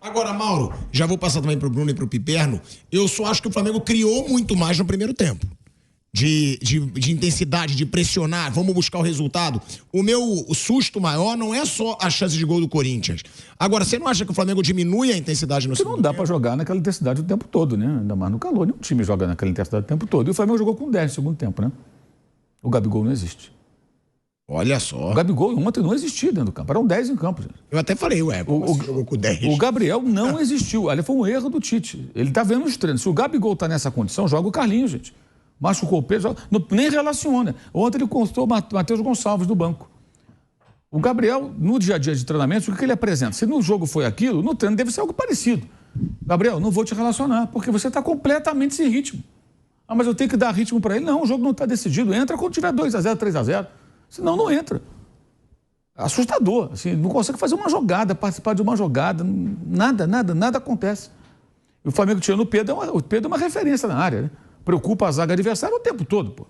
Agora, Mauro, já vou passar também pro Bruno e pro Piperno. Eu só acho que o Flamengo criou muito mais no primeiro tempo. De intensidade, de pressionar, vamos buscar o resultado. O susto maior não é só a chance de gol do Corinthians. Agora, você não acha que o Flamengo diminui a intensidade no segundo tempo? Não dá pra jogar naquela intensidade o tempo todo, né? Ainda mais no calor. Nenhum time joga naquela intensidade o tempo todo. E o Flamengo jogou com 10 no segundo tempo, né? O Gabigol não existe. Olha só. O Gabigol ontem não existia dentro do campo. Eram 10 em campo, gente. Eu até falei, você jogou com 10? O Gabriel não existiu. Ali foi um erro do Tite. Ele tá vendo os treinos. Se o Gabigol tá nessa condição, joga o Carlinhos, gente. Machucou o peso, nem relaciona. Ontem ele constou o Matheus Gonçalves do banco. O Gabriel, no dia a dia de treinamento, o que ele apresenta? Se no jogo foi aquilo, no treino deve ser algo parecido. Gabriel, não vou te relacionar, porque você está completamente sem ritmo. Ah, mas eu tenho que dar ritmo para ele? Não, o jogo não está decidido. Entra quando tiver 2-0, 3-0. Senão não entra. Assustador. Assim, não consegue fazer uma jogada, participar de uma jogada. Nada acontece. E o Flamengo tirando o Pedro é uma referência na área, né? Preocupa a zaga adversária o tempo todo, pô.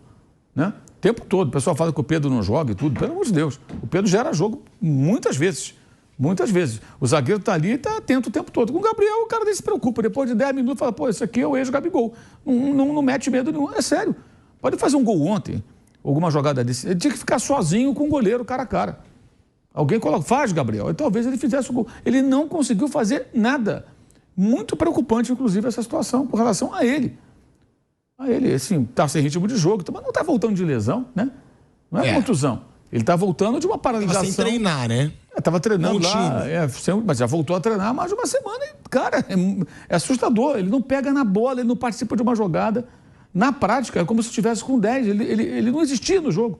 Né? O tempo todo. O pessoal fala que o Pedro não joga e tudo. Pelo amor de Deus. O Pedro gera jogo muitas vezes. Muitas vezes. O zagueiro está ali e está atento o tempo todo. Com o Gabriel, o cara nem se preocupa. Depois de 10 minutos, fala, pô, esse aqui é o ex-Gabigol. Não mete medo nenhum. É sério. Pode fazer um gol ontem, alguma jogada desse. Ele tinha que ficar sozinho com o goleiro, cara a cara. Alguém coloca, faz, Gabriel. E talvez ele fizesse o gol. Ele não conseguiu fazer nada. Muito preocupante, inclusive, essa situação com relação a ele. Ele, assim, tá sem ritmo de jogo, mas não tá voltando de lesão, né? Não é contusão. Ele tá voltando de uma paralisação. Tava sem treinar, né? Tava treinando lá, mas já voltou a treinar há mais de uma semana. E, cara, é assustador. Ele não pega na bola, ele não participa de uma jogada. Na prática, é como se estivesse com 10. Ele não existia no jogo.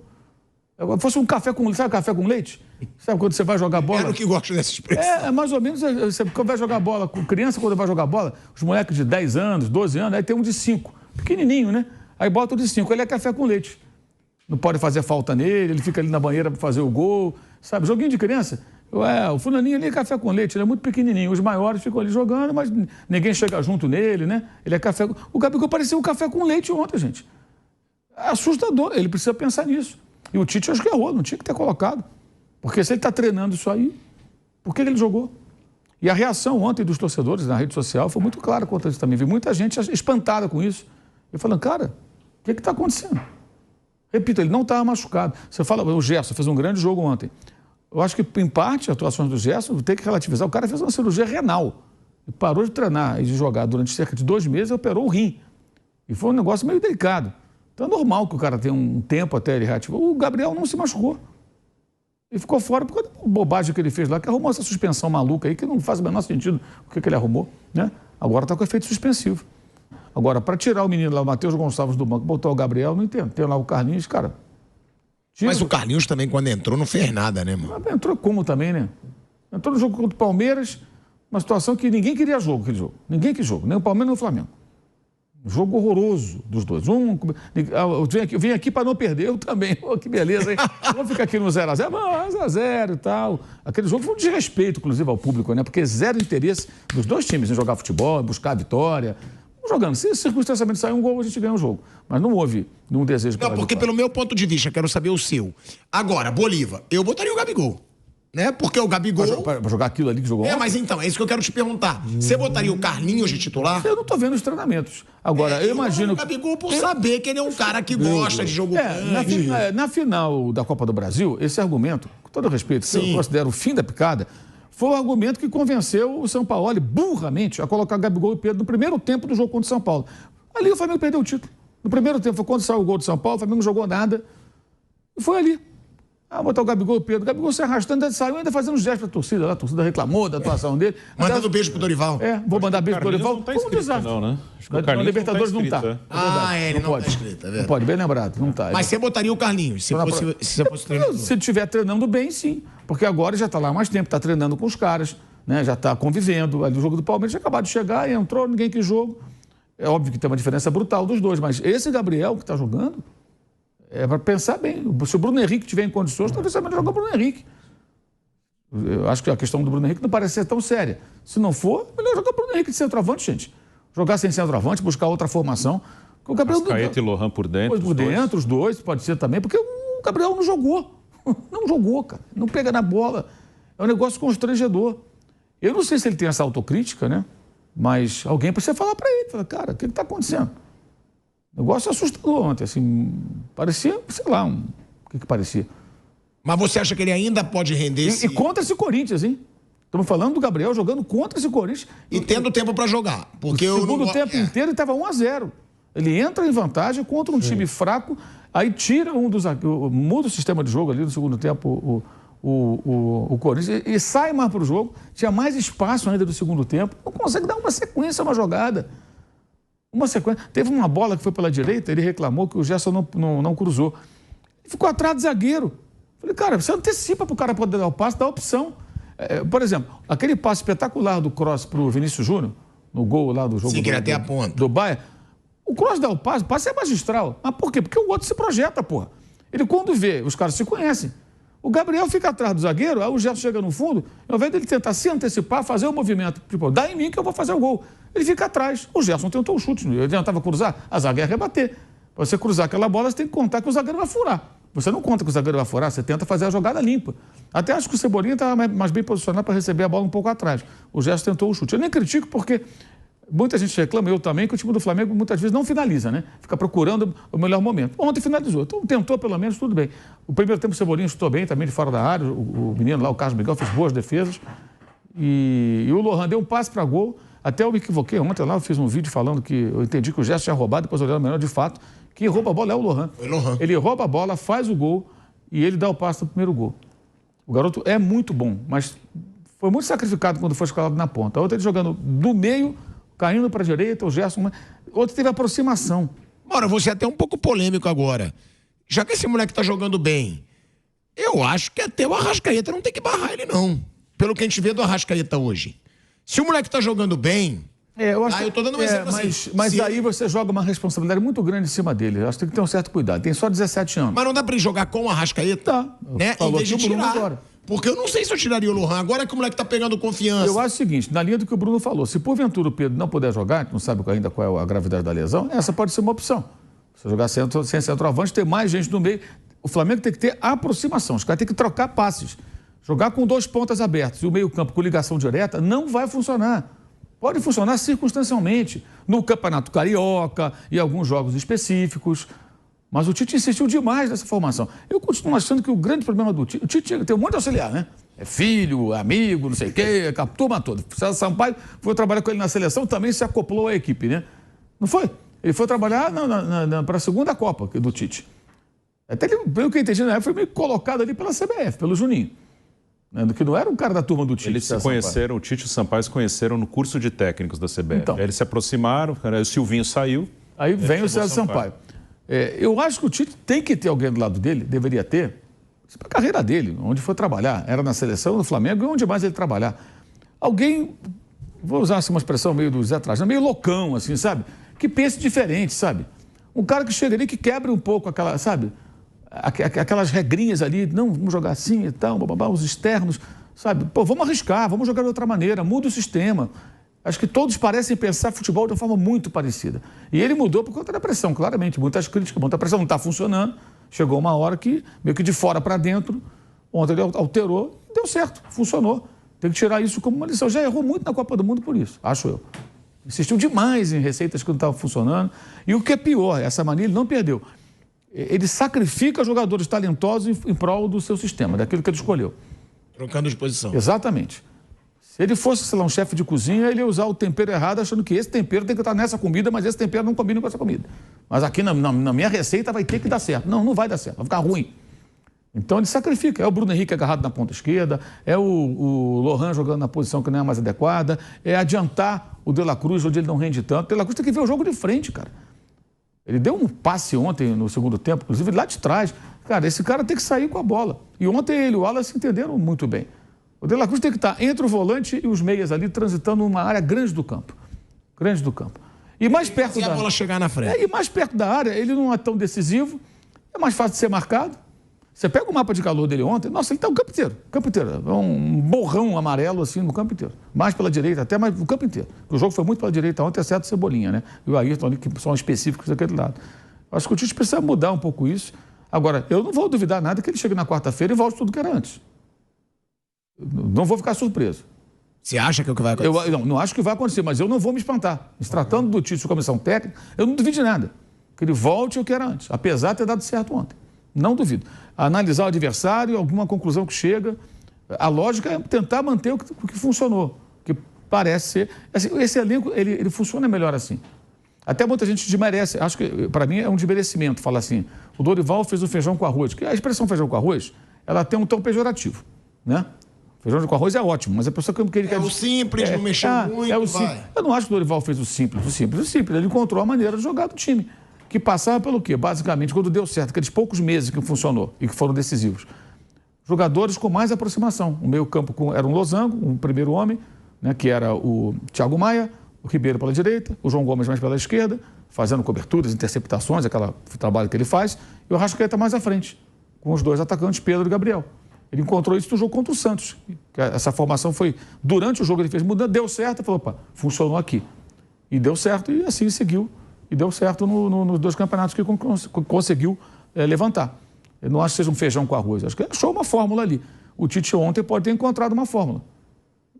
Fosse um café com leite. Sabe café com leite? Sabe quando você vai jogar bola? É o que gosto dessa expressão. É mais ou menos. Você vai jogar bola com criança, quando vai jogar bola, os moleques de 10 anos, 12 anos, aí tem um de 5. Pequenininho, né? Aí bota o de 5. Ele é café com leite. Não pode fazer falta nele, ele fica ali na banheira para fazer o gol. Sabe, joguinho de criança. O fulaninho ali é café com leite, ele é muito pequenininho. Os maiores ficam ali jogando, mas ninguém chega junto nele, né? Ele é café... O Gabigol parecia um café com leite ontem, gente. É assustador, ele precisa pensar nisso. E o Tite acho que errou, não tinha que ter colocado. Porque se ele está treinando isso aí, por que ele jogou? E a reação ontem dos torcedores na rede social foi muito clara contra isso também. Vi muita gente espantada com isso. Eu falando, cara, o que está acontecendo? Repito, ele não estava machucado. Você fala, o Gerson fez um grande jogo ontem. Eu acho que, em parte, as atuações do Gerson tem que relativizar. O cara fez uma cirurgia renal. E parou de treinar e de jogar durante cerca de 2 meses e operou o rim. E foi um negócio meio delicado. Então é normal que o cara tenha um tempo até ele reativar. O Gabriel não se machucou. Ele ficou fora por causa da bobagem que ele fez lá, que arrumou essa suspensão maluca aí, que não faz o menor sentido o que ele arrumou, né? Agora está com efeito suspensivo. Agora, para tirar o menino lá, o Matheus Gonçalves do banco, botar o Gabriel, não entendo. Tem lá o Carlinhos, cara. Mas o Carlinhos também, quando entrou, não fez nada, né, mano? Entrou como também, né? Entrou no jogo contra o Palmeiras, uma situação que ninguém queria jogo, aquele jogo. Ninguém quis jogo, nem o Palmeiras nem o Flamengo. Um jogo horroroso dos dois. Eu vim aqui para não perder, eu também. Oh, que beleza, hein? Vamos ficar aqui no 0-0, 0-0 e tal. Aquele jogo foi um desrespeito, inclusive, ao público, né? Porque zero interesse dos dois times em jogar futebol, em buscar a vitória. Jogando. Se circunstancialmente sair um gol, a gente ganha o jogo. Mas não houve nenhum desejo para Não, porque pelo meu ponto de vista, quero saber o seu. Agora, Bolívar, eu botaria o Gabigol. Né? Porque o Gabigol... Para jogar aquilo ali que jogou ontem? Mas então, é isso que eu quero te perguntar. Você botaria o Carlinhos de titular? Eu não tô vendo os treinamentos. Agora, eu imagino... O Gabigol por saber que ele é um cara que gosta de jogo grande. Na final da Copa do Brasil, esse argumento, com todo respeito, que eu considero o fim da picada, foi o argumento que convenceu o São Paulo, burramente, a colocar Gabigol e Pedro no primeiro tempo do jogo contra o São Paulo. Ali o Flamengo perdeu o título. No primeiro tempo, foi quando saiu o gol do São Paulo, o Flamengo não jogou nada. E foi ali. Botar o Gabigol e o Pedro. O Gabigol se arrastando, saiu ainda fazendo gestos pra torcida. A torcida reclamou da atuação dele. Mandando beijo pro Dorival. Vou mandar beijo pro Dorival. Não tá escrito, não, né? Acho que o Na Libertadores não tá. Ele não tá escrito, é verdade. Não pode, bem lembrado, não tá. Mas você botaria o Carlinhos, se você fosse treinador? Se estiver treinando bem, sim. Porque agora já tá lá há mais tempo, tá treinando com os caras, né? Já tá convivendo. Ali o jogo do Palmeiras já acabou de chegar, entrou, ninguém quis jogo. É óbvio que tem uma diferença brutal dos dois, mas esse Gabriel que tá jogando, é para pensar bem. Se o Bruno Henrique tiver em condições, talvez você jogar o Bruno Henrique. Eu acho que a questão do Bruno Henrique não parece ser tão séria. Se não for, melhor jogar o Bruno Henrique de centroavante, gente. Jogar sem centroavante, buscar outra formação. O Gabriel Arrascaeta e Lohan por dentro. Por dentro, os dois, pode ser também, porque o Gabriel não jogou. Não jogou, cara. Não pega na bola. É um negócio constrangedor. Eu não sei se ele tem essa autocrítica, né? Mas alguém precisa falar para ele. Fala, cara, o que está acontecendo? O negócio assustador ontem, assim, parecia, sei lá, o que parecia. Mas você acha que ele ainda pode render E contra esse Corinthians, hein? Estamos falando do Gabriel jogando contra esse Corinthians. E tendo tempo para jogar. Porque o segundo tempo inteiro ele estava 1-0. Ele entra em vantagem contra um time fraco, aí tira muda o sistema de jogo ali no segundo tempo, o Corinthians, e sai mais para o jogo, tinha mais espaço ainda do segundo tempo, não consegue dar uma sequência, uma jogada. Uma sequência. Teve uma bola que foi pela direita, ele reclamou que o Gerson não cruzou. Ele ficou atrás do zagueiro. Falei, cara, você antecipa para o cara poder dar o passe, dá a opção. Por exemplo, aquele passe espetacular do Kroos para o Vinícius Júnior, no gol lá do jogo até a ponta. Do Bayern, o Kroos dá o passe é magistral. Mas por quê? Porque o outro se projeta, porra. Ele quando vê, os caras se conhecem. O Gabriel fica atrás do zagueiro, aí o Gerson chega no fundo, ao invés dele tentar se antecipar, fazer o movimento, tipo, dá em mim que eu vou fazer o gol. Ele fica atrás. O Gerson tentou o chute, ele tentava cruzar, a zaga ia rebater. Para você cruzar aquela bola, você tem que contar que o zagueiro vai furar. Você não conta que o zagueiro vai furar, você tenta fazer a jogada limpa. Até acho que o Cebolinha estava mais bem posicionado para receber a bola um pouco atrás. O Gerson tentou o chute. Eu nem critico porque muita gente reclama, eu também, que o time do Flamengo muitas vezes não finaliza, né? Fica procurando o melhor momento. Ontem finalizou. Então tentou pelo menos, tudo bem. O primeiro tempo o Cebolinha chutou bem, também de fora da área. O menino lá, o Carlos Miguel, fez boas defesas. E o Lohan deu um passe para gol. Até eu me equivoquei ontem lá, eu fiz um vídeo falando que eu entendi que o Gerson tinha roubado, depois olhando melhor, de fato, quem rouba a bola é o Lohan. Ele rouba a bola, faz o gol e ele dá o passe no primeiro gol. O garoto é muito bom, mas foi muito sacrificado quando foi escalado na ponta. Ontem ele jogando do meio, caindo para a direita, o Gerson... Ontem teve aproximação. Ora, você é até um pouco polêmico agora. Já que esse moleque tá jogando bem, eu acho que até o Arrascaeta não tem que barrar ele, não. Pelo que a gente vê do Arrascaeta hoje. Se o moleque tá jogando bem... eu tô dando um exemplo assim. Mas aí você joga uma responsabilidade muito grande em cima dele. Eu acho que tem que ter um certo cuidado. Tem só 17 anos. Mas não dá pra ele jogar com o Arrascaeta? Tá. Né? Em vez de tirar. Agora. Porque eu não sei se eu tiraria o Lohan. Agora que o moleque tá pegando confiança. Eu acho o seguinte, na linha do que o Bruno falou, se porventura o Pedro não puder jogar, a gente não sabe ainda qual é a gravidade da lesão, essa pode ser uma opção. Você jogar sem centroavante, ter mais gente no meio. O Flamengo tem que ter aproximação. Os caras têm que trocar passes. Jogar com 2 pontas abertos e o meio-campo com ligação direta não vai funcionar. Pode funcionar circunstancialmente, no Campeonato Carioca e alguns jogos específicos. Mas o Tite insistiu demais nessa formação. Eu continuo achando que o grande problema do Tite... O Tite tem um monte de auxiliar, né? É filho, amigo, não sei o quê, a turma toda. O César Sampaio foi trabalhar com ele na seleção, também se acoplou à equipe, né? Não foi? Ele foi trabalhar para a segunda Copa do Tite. Até ele, pelo que eu entendi na época, foi meio colocado ali pela CBF, pelo Juninho. Que não era um cara da turma do Tite. Eles se conheceram, o Tite e o Sampaio se conheceram no curso de técnicos da CBF. Então, aí eles se aproximaram, o Silvinho saiu. Aí vem o César Sampaio. Eu acho que o Tite tem que ter alguém do lado dele, deveria ter, para a carreira dele, onde foi trabalhar. Era na seleção, no Flamengo, e onde mais ele trabalhar. Alguém, vou usar assim, uma expressão meio do Zé Trajano, meio loucão, assim, sabe? Que pense diferente, sabe? Um cara que chega ali, que quebre um pouco aquela, sabe? Aquelas regrinhas ali, não, vamos jogar assim e tal, os externos, sabe? Pô, vamos arriscar, vamos jogar de outra maneira, muda o sistema. Acho que todos parecem pensar futebol de uma forma muito parecida. E ele mudou por conta da pressão, claramente. Muitas críticas, muita pressão, não está funcionando. Chegou uma hora que, meio que de fora para dentro, ontem ele alterou, deu certo, funcionou. Tem que tirar isso como uma lição. Já errou muito na Copa do Mundo por isso, acho eu. Insistiu demais em receitas que não estavam funcionando. E o que é pior, essa mania ele não perdeu. Ele sacrifica jogadores talentosos em prol do seu sistema, daquilo que ele escolheu. Trocando de posição. Exatamente. Se ele fosse, sei lá, um chefe de cozinha, ele ia usar o tempero errado, achando que esse tempero tem que estar nessa comida, mas esse tempero não combina com essa comida. Mas aqui na minha receita vai ter que dar certo. Não, não vai dar certo, vai ficar ruim. Então ele sacrifica. É o Bruno Henrique agarrado na ponta esquerda, é o Lohan jogando na posição que não é mais adequada, é adiantar o De La Cruz, onde ele não rende tanto. O De La Cruz tem que ver o jogo de frente, cara. Ele deu um passe ontem no segundo tempo, inclusive lá de trás. Cara, esse cara tem que sair com a bola. E ontem ele e o Wallace se entenderam muito bem. O De La Cruz tem que estar entre o volante e os meias ali, transitando numa área grande do campo. Grande do campo. E mais perto da... a bola chegar na frente. E mais perto da área, ele não é tão decisivo, é mais fácil de ser marcado. Você pega o mapa de calor dele ontem, nossa, ele está o campo inteiro. Campo inteiro. É um borrão amarelo assim no campo inteiro. Mais pela direita, até mais no campo inteiro. O jogo foi muito pela direita ontem, exceto o Cebolinha, né? E o Ayrton ali, que são específicos daquele lado. Acho que o Tite precisa mudar um pouco isso. Agora, eu não vou duvidar nada que ele chegue na quarta-feira e volte tudo que era antes. Não vou ficar surpreso. Você acha que é o que vai acontecer? Eu não acho que vai acontecer, mas eu não vou me espantar. Se tratando do Tite de comissão técnica, eu não duvido de nada. Que ele volte ao que era antes, apesar de ter dado certo ontem. Não duvido. Analisar o adversário, alguma conclusão que chega. A lógica é tentar manter o que funcionou. Que parece ser... Assim, esse elenco, ele funciona melhor assim. Até muita gente desmerece. Acho que, para mim, é um desmerecimento falar assim, o Dorival fez o feijão com arroz. Porque a expressão feijão com arroz, ela tem um tom pejorativo, né? Feijão com arroz é ótimo, mas a pessoa que ele quer... o simples, não mexeu muito, vai. Eu não acho que o Dorival fez o simples. Ele encontrou a maneira de jogar do time. Que passava pelo quê? Basicamente, quando deu certo, aqueles poucos meses que funcionou e que foram decisivos. Jogadores com mais aproximação. O meio-campo era um losango, um primeiro homem, né, que era o Thiago Maia, o Ribeiro pela direita, o João Gomes mais pela esquerda, fazendo coberturas, interceptações, aquele trabalho que ele faz, e o Arrascaeta mais à frente, com os dois atacantes, Pedro e Gabriel. Ele encontrou isso no jogo contra o Santos. Essa formação foi, durante o jogo ele fez mudança, deu certo, e falou, opa, funcionou aqui. E deu certo, e assim seguiu. E deu certo nos 2 campeonatos que conseguiu levantar. Eu não acho que seja um feijão com arroz. Acho que achou uma fórmula ali. O Tite ontem pode ter encontrado uma fórmula.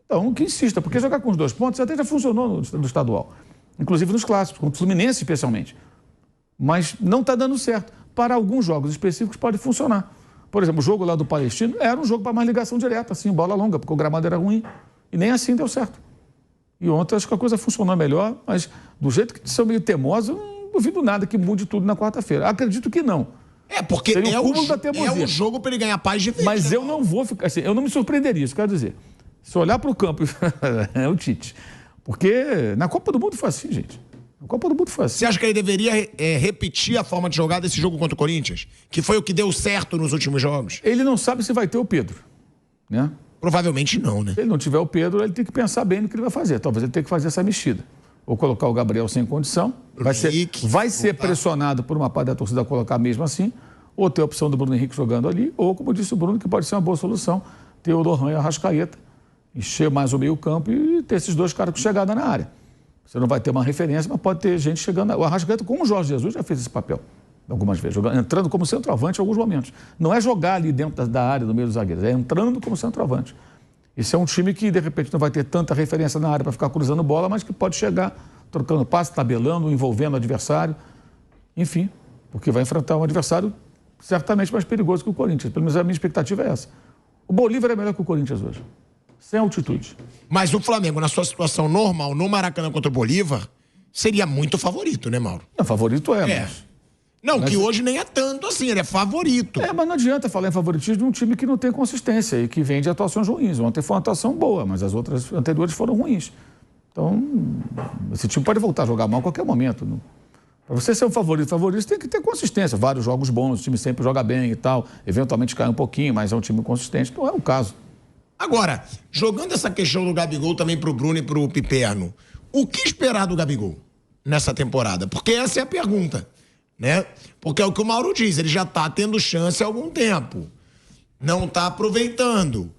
Então, que insista, porque jogar com os 2 pontos até já funcionou no estadual. Inclusive nos clássicos, contra o Fluminense especialmente. Mas não está dando certo. Para alguns jogos específicos pode funcionar. Por exemplo, o jogo lá do Palestino era um jogo para mais ligação direta, assim, bola longa, porque o gramado era ruim. E nem assim deu certo. E ontem acho que a coisa funcionou melhor, mas do jeito que são meio teimosos, eu não duvido nada que mude tudo na quarta-feira. Acredito que não. Porque é um jogo para ele ganhar paz de vez. Mas eu não vou ficar assim, eu não me surpreenderia, isso quero dizer. Se olhar para o campo, é o Tite. Porque na Copa do Mundo foi assim, gente. Na Copa do Mundo foi assim. Você acha que ele deveria repetir a forma de jogar desse jogo contra o Corinthians? Que foi o que deu certo nos últimos jogos? Ele não sabe se vai ter o Pedro, né? Provavelmente não, né? Se ele não tiver o Pedro, ele tem que pensar bem no que ele vai fazer. Talvez ele tenha que fazer essa mexida. Ou colocar o Gabriel sem condição. Vai ser pressionado por uma parte da torcida a colocar mesmo assim. Ou ter a opção do Bruno Henrique jogando ali. Ou, como disse o Bruno, que pode ser uma boa solução, ter o Lohan e o Arrascaeta, encher mais o meio campo e ter esses 2 caras com chegada na área. Você não vai ter uma referência, mas pode ter gente chegando. O Arrascaeta, como o Jorge Jesus, já fez esse papel algumas vezes, entrando como centroavante em alguns momentos. Não é jogar ali dentro da área, no meio dos zagueiros, é entrando como centroavante. Esse é um time que, de repente, não vai ter tanta referência na área para ficar cruzando bola, mas que pode chegar trocando passe, tabelando, envolvendo o adversário. Enfim, porque vai enfrentar um adversário certamente mais perigoso que o Corinthians. Pelo menos a minha expectativa é essa. O Bolívar é melhor que o Corinthians hoje, sem altitude. Mas o Flamengo, na sua situação normal, no Maracanã contra o Bolívar, seria muito favorito, né, Mauro? Não, favorito mas... Não, mas que hoje nem é tanto assim, ele é favorito. Mas não adianta falar em favoritismo de um time que não tem consistência e que vem de atuações ruins. Ontem foi uma atuação boa, mas as outras anteriores foram ruins. Então, esse time pode voltar a jogar mal a qualquer momento. Para você ser um favorito, tem que ter consistência. Vários jogos bons, o time sempre joga bem e tal. Eventualmente cai um pouquinho, mas é um time consistente. Não é o caso. Agora, jogando essa questão do Gabigol também pro Bruno e pro Piperno, o que esperar do Gabigol nessa temporada? Porque essa é a pergunta. Né? Porque é o que o Mauro diz, ele já está tendo chance há algum tempo, não está aproveitando.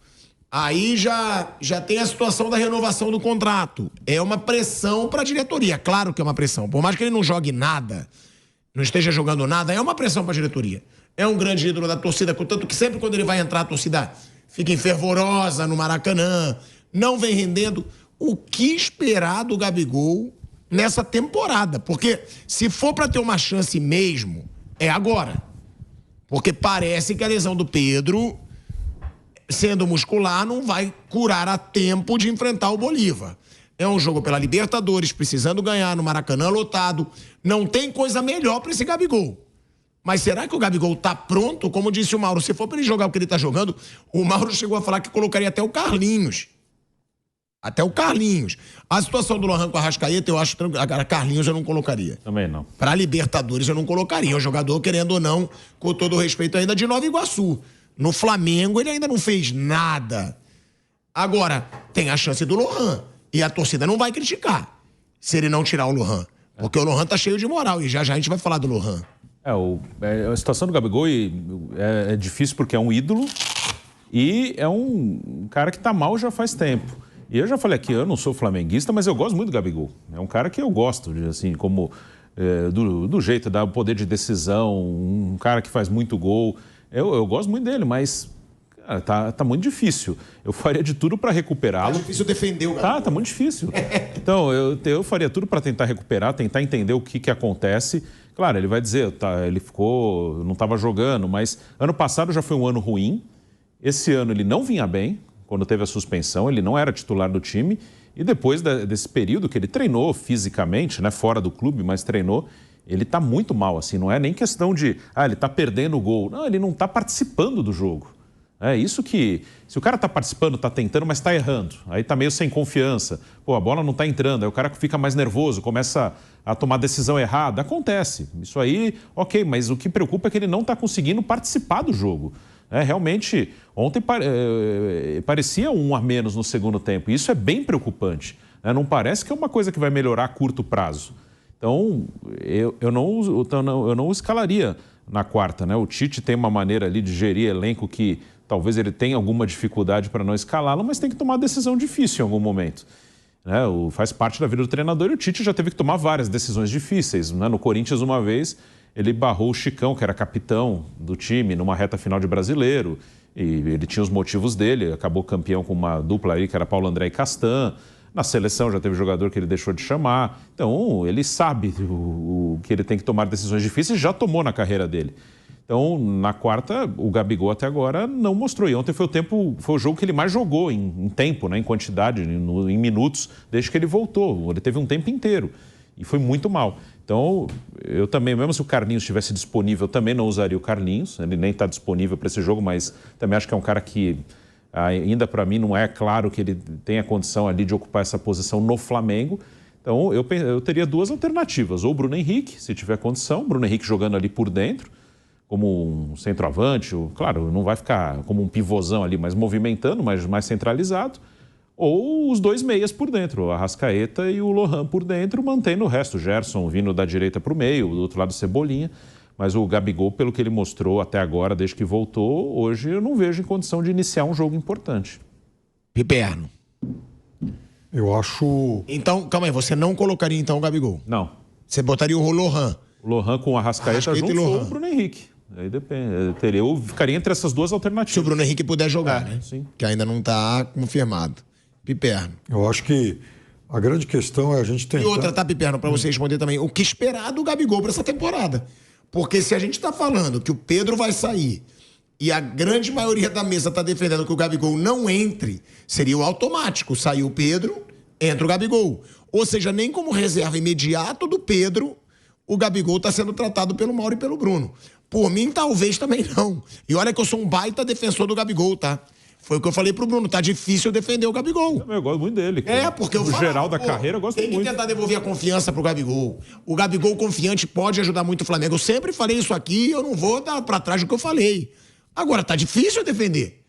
Aí já tem a situação da renovação do contrato. É uma pressão para a diretoria, claro que é uma pressão. Por mais que ele não jogue nada, não esteja jogando nada, é uma pressão para a diretoria. É um grande ídolo da torcida, contanto que sempre quando ele vai entrar, a torcida fica fervorosa no Maracanã, não vem rendendo. O que esperar do Gabigol nessa temporada? Porque se for para ter uma chance mesmo, é agora. Porque parece que a lesão do Pedro, sendo muscular, não vai curar a tempo de enfrentar o Bolívar. É um jogo pela Libertadores, precisando ganhar no Maracanã lotado. Não tem coisa melhor para esse Gabigol. Mas será que o Gabigol tá pronto? Como disse o Mauro, se for para ele jogar o que ele tá jogando, o Mauro chegou a falar que colocaria até o Carlinhos. Até o Carlinhos. A situação do Lohan com a Arrascaeta, eu acho tranquilo. Agora, Carlinhos eu não colocaria. Também não. Para Libertadores eu não colocaria. É um jogador, querendo ou não, com todo o respeito ainda, de Nova Iguaçu. No Flamengo ele ainda não fez nada. Agora, tem a chance do Lohan. E a torcida não vai criticar se ele não tirar o Lohan. Porque o Lohan tá cheio de moral. E já a gente vai falar do Lohan. A situação do Gabigol é difícil porque é um ídolo e é um cara que tá mal já faz tempo. E eu já falei aqui, eu não sou flamenguista, mas eu gosto muito do Gabigol. É um cara que eu gosto, assim, como do jeito, do poder de decisão, um cara que faz muito gol. Eu gosto muito dele, mas Tá muito difícil. Eu faria de tudo para recuperá-lo. Tá difícil defender o Gabigol. Tá muito difícil. Então, eu faria tudo para tentar recuperar, tentar entender o que acontece. Claro, ele vai dizer, ele não estava jogando, mas ano passado já foi um ano ruim. Esse ano ele não vinha bem, quando teve a suspensão, ele não era titular do time. E depois desse período que ele treinou fisicamente, né, fora do clube, mas treinou, ele está muito mal, assim. Não é nem questão de, ele está perdendo o gol. Não, ele não está participando do jogo. É isso que, se o cara está participando, está tentando, mas está errando, aí está meio sem confiança, a bola não está entrando, aí o cara fica mais nervoso, começa a tomar decisão errada, acontece. Isso aí, ok, mas o que preocupa é que ele não está conseguindo participar do jogo. Realmente, ontem parecia um a menos no segundo tempo, e isso é bem preocupante. Não parece que é uma coisa que vai melhorar a curto prazo. Então, eu não escalaria na quarta, né? O Tite tem uma maneira ali de gerir elenco que talvez ele tenha alguma dificuldade para não escalá-lo, mas tem que tomar decisão difícil em algum momento. Faz parte da vida do treinador e o Tite já teve que tomar várias decisões difíceis. No Corinthians, uma vez, ele barrou o Chicão, que era capitão do time, numa reta final de Brasileiro. E ele tinha os motivos dele, acabou campeão com uma dupla aí, que era Paulo André e Castan. Na seleção já teve jogador que ele deixou de chamar. Então, ele sabe que ele tem que tomar decisões difíceis, já tomou na carreira dele. Então, na quarta, o Gabigol até agora não mostrou. E ontem foi o jogo que ele mais jogou em tempo, né, em quantidade, em minutos, desde que ele voltou. Ele teve um tempo inteiro e foi muito mal. Então, eu também, mesmo se o Carlinhos estivesse disponível, eu também não usaria o Carlinhos. Ele nem está disponível para esse jogo, mas também acho que é um cara que ainda para mim não é claro que ele tenha condição ali de ocupar essa posição no Flamengo. Então, eu teria duas alternativas. Ou o Bruno Henrique, se tiver condição, Bruno Henrique jogando ali por dentro, como um centroavante, claro, não vai ficar como um pivôzão ali, mas movimentando, mas mais centralizado, ou os dois meias por dentro, o Arrascaeta e o Lohan por dentro, mantendo o resto, o Gerson vindo da direita para o meio, do outro lado o Cebolinha, mas o Gabigol, pelo que ele mostrou até agora, desde que voltou, hoje eu não vejo em condição de iniciar um jogo importante. Piperno. Eu acho... Então, calma aí, você não colocaria então o Gabigol? Não. Você botaria o Lohan? O Lohan com o Arrascaeta junto ou o Bruno Henrique. Aí depende. Eu ficaria entre essas duas alternativas. Se o Bruno Henrique puder jogar, né? Sim. Que ainda não está confirmado. Piperno. Eu acho que a grande questão é a gente tentar... E outra, tá, Piperno, para você responder também. O que esperar do Gabigol para essa temporada? Porque se a gente está falando que o Pedro vai sair e a grande maioria da mesa está defendendo que o Gabigol não entre, seria o automático. Saiu o Pedro, entra o Gabigol. Ou seja, nem como reserva imediato do Pedro, o Gabigol está sendo tratado pelo Mauro e pelo Bruno. Por mim, talvez também não. E olha que eu sou um baita defensor do Gabigol, tá? Foi o que eu falei pro Bruno, tá difícil defender o Gabigol. Eu gosto muito dele. Porque no geral da carreira eu gosto muito. Tem que tentar devolver a confiança pro Gabigol. O Gabigol confiante pode ajudar muito o Flamengo. Eu sempre falei isso aqui, eu não vou dar pra trás do que eu falei. Agora, tá difícil defender.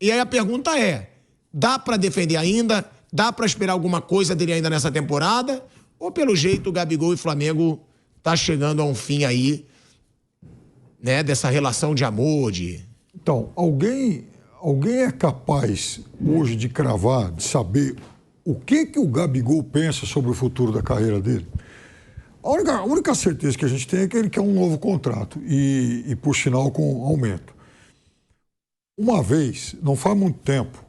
E aí a pergunta é, dá pra defender ainda? Dá pra esperar alguma coisa dele ainda nessa temporada? Ou pelo jeito o Gabigol e Flamengo tá chegando a um fim aí, né, dessa relação de amor, de... Então, alguém é capaz hoje de cravar, de saber o que o Gabigol pensa sobre o futuro da carreira dele? A única certeza que a gente tem é que ele quer um novo contrato e por sinal, com aumento. Uma vez, não faz muito tempo,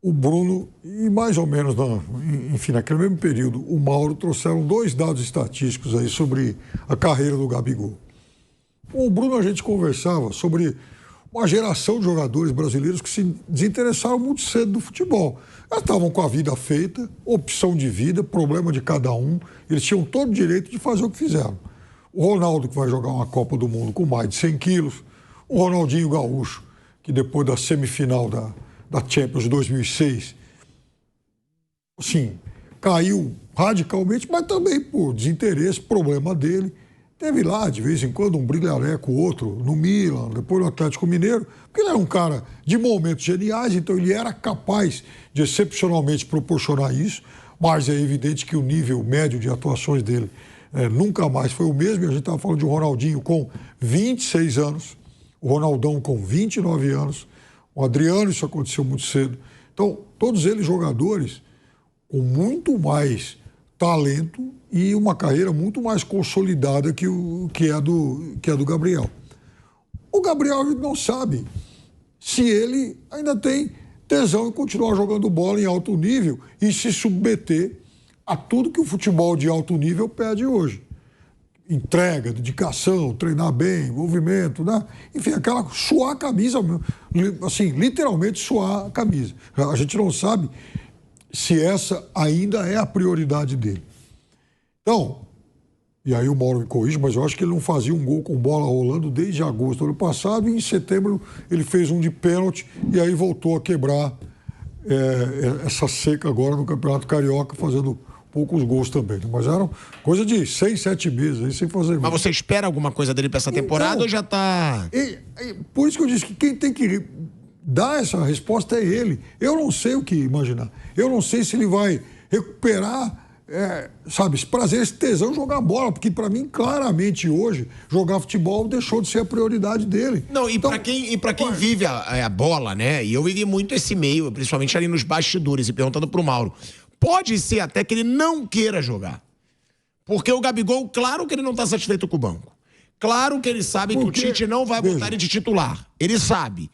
o Bruno, e mais ou menos, enfim, naquele mesmo período, o Mauro trouxeram 2 dados estatísticos aí sobre a carreira do Gabigol. Com o Bruno a gente conversava sobre uma geração de jogadores brasileiros que se desinteressaram muito cedo do futebol. Eles estavam com a vida feita, opção de vida, problema de cada um. Eles tinham todo o direito de fazer o que fizeram. O Ronaldo, que vai jogar uma Copa do Mundo com mais de 100 quilos. O Ronaldinho Gaúcho, que depois da semifinal da Champions de 2006, assim, caiu radicalmente, mas também por desinteresse, problema dele. Teve lá, de vez em quando, um brilhareco, outro no Milan, depois no Atlético Mineiro, porque ele era um cara de momentos geniais, então ele era capaz de excepcionalmente proporcionar isso, mas é evidente que o nível médio de atuações dele nunca mais foi o mesmo. E a gente estava falando de um Ronaldinho com 26 anos, o Ronaldão com 29 anos, o Adriano, isso aconteceu muito cedo. Então, todos eles jogadores com muito mais talento e uma carreira muito mais consolidada que é do Gabriel. O Gabriel, a gente não sabe se ele ainda tem tesão em continuar jogando bola em alto nível e se submeter a tudo que o futebol de alto nível pede hoje. Entrega, dedicação, treinar bem, movimento, né? Enfim, aquela suar a camisa, assim, literalmente suar a camisa. A gente não sabe se essa ainda é a prioridade dele. Então, e aí o Mauro me corrige, mas eu acho que ele não fazia um gol com bola rolando desde agosto do ano passado, e em setembro ele fez um de pênalti e aí voltou a quebrar essa seca agora no Campeonato Carioca, fazendo poucos gols também. Mas eram coisa de 6, 7 meses aí sem fazer gol. Mas você espera alguma coisa dele para essa temporada então, ou já tá... Por isso que eu disse que quem tem que dar essa resposta é ele. Eu não sei o que imaginar. Eu não sei se ele vai recuperar, sabe, esse prazer, esse tesão de jogar bola, porque para mim, claramente hoje, jogar futebol deixou de ser a prioridade dele. Não, e então, para quem vive a bola, né? E eu vivi muito esse meio, principalmente ali nos bastidores, e perguntando pro Mauro, pode ser até que ele não queira jogar. Porque o Gabigol, claro que ele não está satisfeito com o banco. Claro que ele sabe que o Tite não vai botar ele de titular. Ele sabe.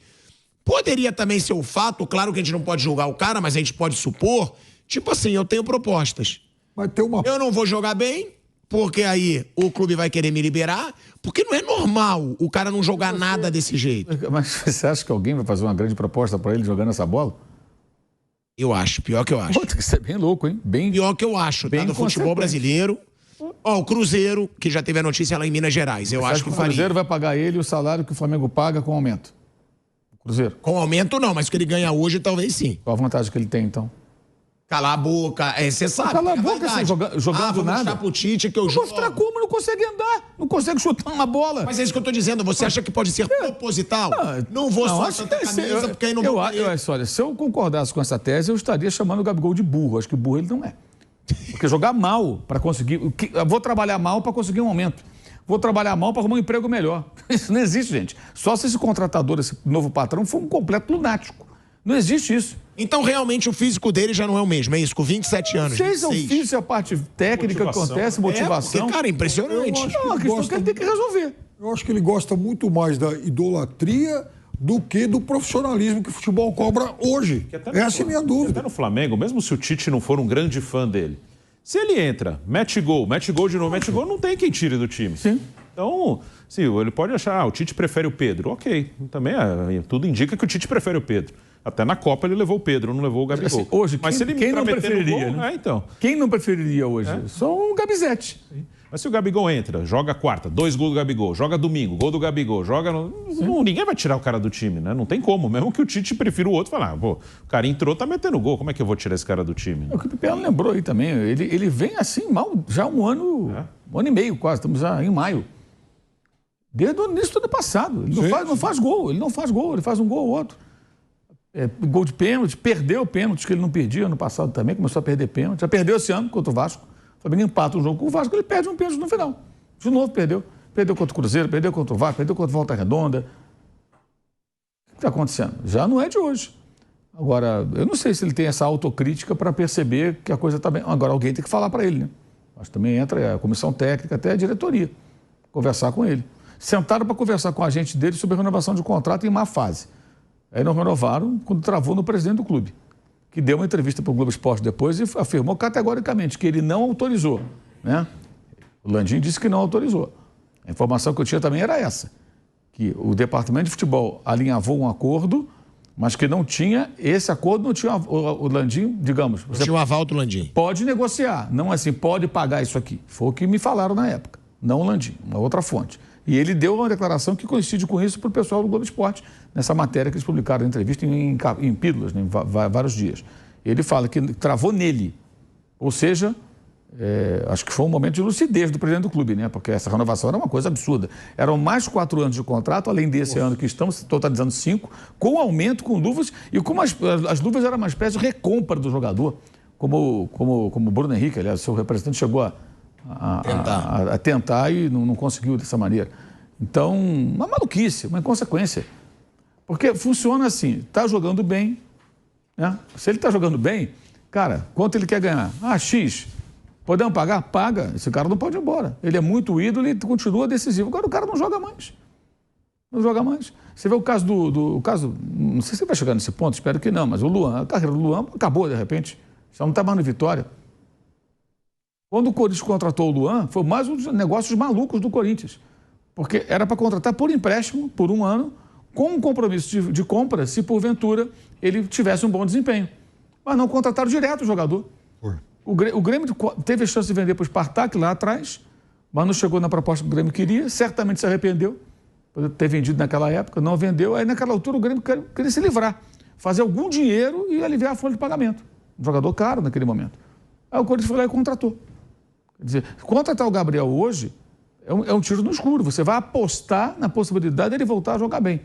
Poderia também ser o fato, claro que a gente não pode julgar o cara, mas a gente pode supor, tipo assim, eu tenho propostas. Eu não vou jogar bem, porque aí o clube vai querer me liberar, porque não é normal o cara não jogar nada desse jeito. Mas você acha que alguém vai fazer uma grande proposta para ele jogando essa bola? Eu acho, pior que eu acho. Puta, isso é bem louco, hein? Pior que eu acho, tá? Do futebol brasileiro. Ó, o Cruzeiro, que já teve a notícia lá em Minas Gerais. Eu acho que faria. O Cruzeiro vai pagar ele o salário que o Flamengo paga com aumento. O Cruzeiro. Com aumento não, mas o que ele ganha hoje talvez sim. Qual a vantagem que ele tem, então? Calar a boca, você sabe. Calar a boca, assim, jogando vou nada. mostrar pro Tite que eu jogo. Mostrar como? Não consegue andar, não consegue chutar uma bola. Mas é isso que eu tô dizendo, você acha que pode ser proposital? Não vou só tanta camisa, porque aí não vou... Olha, se eu concordasse com essa tese, eu estaria chamando o Gabigol de burro. Acho que burro ele não é. Porque jogar mal para conseguir... Vou trabalhar mal para conseguir um aumento. Vou trabalhar mal para arrumar um emprego melhor. Isso não existe, gente. Só se esse contratador, esse novo patrão, for um completo lunático. Não existe isso. Então, realmente, o físico dele já não é o mesmo, é isso? Com 27 anos. Não sei se é o físico, a parte técnica que acontece, motivação. Porque, cara, é impressionante. Não, a questão que ele tem que resolver. Eu acho que ele gosta muito mais da idolatria do que do profissionalismo que o futebol cobra hoje. Essa é a minha dúvida. Até no Flamengo, mesmo se o Tite não for um grande fã dele, se ele entra, mete gol de novo, mete gol, não tem quem tire do time. Sim. Então, sim, ele pode achar, o Tite prefere o Pedro. Ok, também tudo indica que o Tite prefere o Pedro. Até na Copa ele levou o Pedro, não levou o Gabigol. Assim, hoje, mas se ele quem não preferiria? Gol, né? Então. Quem não preferiria hoje? Só o Gabizete. Sim. Mas se o Gabigol entra, joga quarta, 2 gols do Gabigol, joga domingo, gol do Gabigol, ninguém vai tirar o cara do time, né? Não tem como. Mesmo que o Tite prefira o outro, falar, pô, o cara entrou, tá metendo gol, como é que eu vou tirar esse cara do time? O que o Pipiano lembrou aí também, ele vem assim mal, já um ano e meio quase, estamos já em maio. Desde o início do ano passado. Ele não faz gol, ele faz um gol ou outro. Gol de pênalti, perdeu pênaltis que ele não perdia ano passado também, começou a perder pênalti. Já perdeu esse ano contra o Vasco. O Flamengo empata um jogo com o Vasco, ele perde um pênalti no final. De novo perdeu. Perdeu contra o Cruzeiro, perdeu contra o Vasco, perdeu contra o Volta Redonda. O que está acontecendo? Já não é de hoje. Agora, eu não sei se ele tem essa autocrítica para perceber que a coisa está bem. Agora, alguém tem que falar para ele, né? Acho que também entra a comissão técnica, até a diretoria, conversar com ele. Sentaram para conversar com a gente dele sobre a renovação de contrato em má fase. Aí não renovaram quando travou no presidente do clube, que deu uma entrevista para o Globo Esporte depois e afirmou categoricamente que ele não autorizou, né? O Landim disse que não autorizou. A informação que eu tinha também era essa, que o departamento de futebol alinhavou um acordo, mas que não tinha, esse acordo não tinha, o Landim, digamos... Não tinha o aval do Landim. Pode negociar, não assim, pode pagar isso aqui. Foi o que me falaram na época, não o Landim, uma outra fonte. E ele deu uma declaração que coincide com isso para o pessoal do Globo Esporte, nessa matéria que eles publicaram, entrevista em pílulas, né, em vários dias. Ele fala que travou nele, ou seja, acho que foi um momento de lucidez do presidente do clube, né? Porque essa renovação era uma coisa absurda. Eram mais 4 anos de contrato, além desse ano que estamos totalizando 5, com aumento, com luvas, e como as luvas eram uma espécie de recompra do jogador, como o Bruno Henrique, aliás, seu representante chegou a tentar e não conseguiu dessa maneira. Então, uma maluquice, uma inconsequência. Porque funciona assim, está jogando bem, né? Se ele está jogando bem, cara, quanto ele quer ganhar? X. Podemos pagar? Paga. Esse cara não pode ir embora. Ele é muito ídolo e continua decisivo. Agora o cara não joga mais. Não joga mais. Você vê o caso do caso, não sei se vai chegar nesse ponto, espero que não, mas o Luan, a carreira do Luan acabou de repente. Já não está mais no Vitória. Quando o Corinthians contratou o Luan, foi mais um dos negócios malucos do Corinthians. Porque era para contratar por empréstimo, por um ano, com um compromisso de compra, se porventura ele tivesse um bom desempenho. Mas não contrataram direto o jogador. O Grêmio teve a chance de vender para o Spartak lá atrás, mas não chegou na proposta que o Grêmio queria, certamente se arrependeu por ter vendido naquela época, não vendeu. Aí naquela altura o Grêmio queria se livrar, fazer algum dinheiro e aliviar a folha de pagamento. Um jogador caro naquele momento. Aí o Corinthians foi lá e contratou. Quer dizer, contratar o Gabriel hoje é um tiro no escuro. Você vai apostar na possibilidade dele voltar a jogar bem.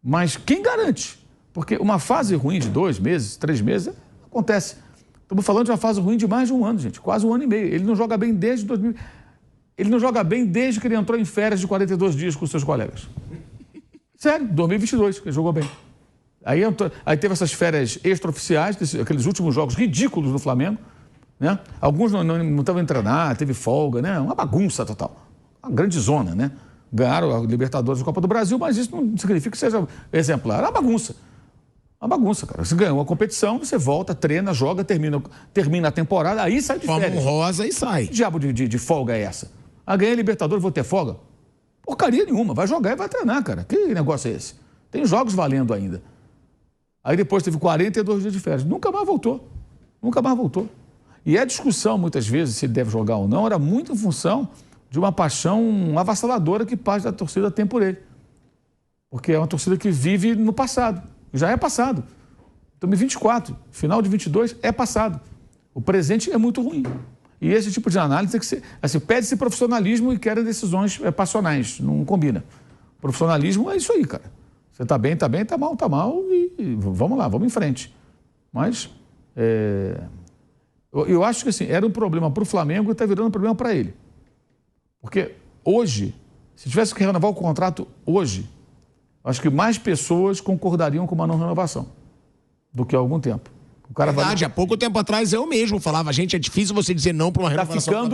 Mas quem garante? Porque uma fase ruim de 2 meses, 3 meses, acontece. Estamos falando de uma fase ruim de mais de um ano, gente. Quase 1 ano e meio. Ele não joga bem desde 2000. Ele não joga bem desde que ele entrou em férias de 42 dias com seus colegas. Sério, 2022, que ele jogou bem. Aí teve essas férias extraoficiais, aqueles últimos jogos ridículos do Flamengo, né? Alguns não estavam em treinar, teve folga, né? Uma bagunça total. Uma grande zona, né? Ganharam a Libertadores da Copa do Brasil, mas isso não significa que seja exemplar. É uma bagunça. Uma bagunça, cara. Você ganhou a competição, você volta, treina, joga, termina a temporada, aí sai de férias. Forma rosa e sai. Que diabo de folga é essa? Ganhei a Libertadores, vou ter folga? Porcaria nenhuma. Vai jogar e vai treinar, cara. Que negócio é esse? Tem jogos valendo ainda. Aí depois teve 42 dias de férias. Nunca mais voltou. Nunca mais voltou. E a discussão, muitas vezes, se ele deve jogar ou não, era muito em função de uma paixão avassaladora que parte da torcida tem por ele. Porque é uma torcida que vive no passado. Já é passado. 2024, final de 22, é passado. O presente é muito ruim. E esse tipo de análise tem que ser... Assim, pede-se profissionalismo e querem decisões passionais. Não combina. Profissionalismo é isso aí, cara. Você está bem, está mal e vamos lá, vamos em frente. Mas eu acho que assim, era um problema para o Flamengo e está virando um problema para ele. Porque hoje, se tivesse que renovar o contrato hoje, acho que mais pessoas concordariam com uma não renovação do que há algum tempo. O cara Verdade, há pouco tempo atrás eu mesmo falava, gente, é difícil você dizer não para uma renovação.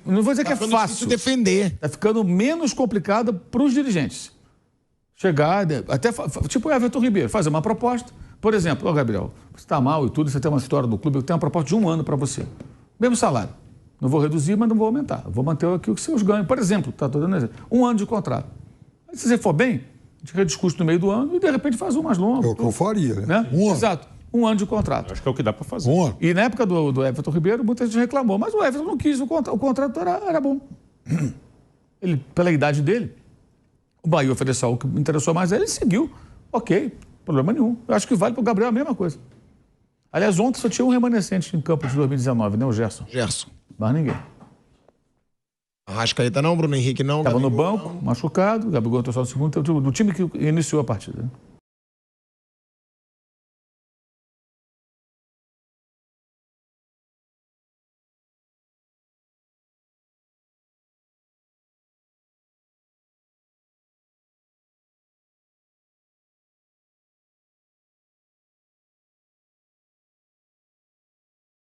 Não vou dizer que é fácil. Difícil defender. Está ficando menos complicado para os dirigentes. Chegar, até tipo o Everton Ribeiro, fazer uma proposta. Por exemplo, Gabriel, você está mal e tudo, você tem uma história do clube, eu tenho uma proposta de 1 ano para você. Mesmo salário. Não vou reduzir, mas não vou aumentar. Eu vou manter aqui os seus ganhos. Por exemplo, tá dando exemplo, 1 ano de contrato. Aí, se você for bem, a gente rediscute no meio do ano e de repente faz um mais longo. É o que eu faria, né? 1 ano. Exato. 1 ano de contrato. Acho que é o que dá para fazer. 1 ano. E na época do Everton Ribeiro, muita gente reclamou, mas o Everton não quis, o contrato era bom. Ele, pela idade dele, o Bahia ofereceu o que interessou mais a ele, ele seguiu. Ok, problema nenhum. Eu acho que vale para o Gabriel a mesma coisa. Aliás, ontem só tinha um remanescente em campo de 2019, né? O Gerson. Mais ninguém. Arrascaeta não, Bruno Henrique não. Estava no Gabigol, banco, não. machucado, o Gabigol entrou só no segundo, do time que iniciou a partida.